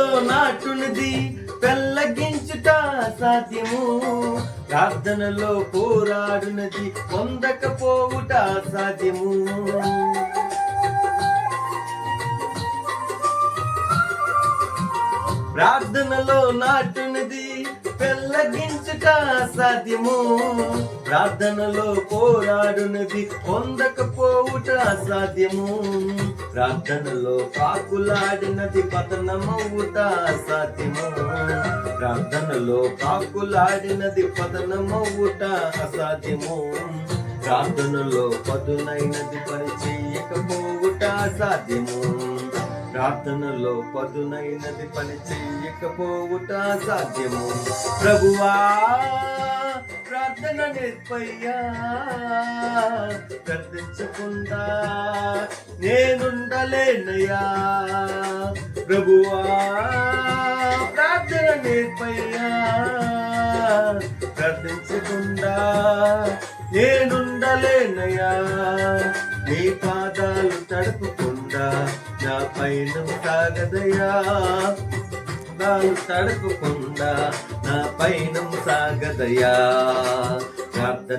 ప్రార్థనలో నాటునిది పెళ్ళగించుట సాధ్యము, ప్రార్థనలో పోరాడునది పొందకపోవుట సాధ్యము. ప్రార్థనలో నాటునిది పెళ్ళగించుట సాధ్యము, ప్రార్థనలో పోరాడునది పొందకపోవుట సాధ్యము. ప్రార్థనలో పాకులాడినది పతనమవుట సాధ్యము, ప్రార్థనలో పాకులాడినది పతనమవుట అసాధ్యము. ప్రార్థనలో పదునైనది పని చెయ్యకపోవుట సాధ్యము, ప్రార్థనలో పదునైనది పని చెయ్యకపోవుట సాధ్యము. ప్రభువా ప్రార్థన నేర్పయ్యా, ప్రార్థించకుండా నేనుండలేనయ్యా. ప్రభువా ప్రార్థన నేర్పయ్యా, ప్రార్థించకుండా నేనుండలేనయ్యా. నీ పాదాలు తడుపుకుండా నా పైన సాగదయా, పాదాలు తడుపుకుండా నా పైన సాగదయా. ప్రార్థన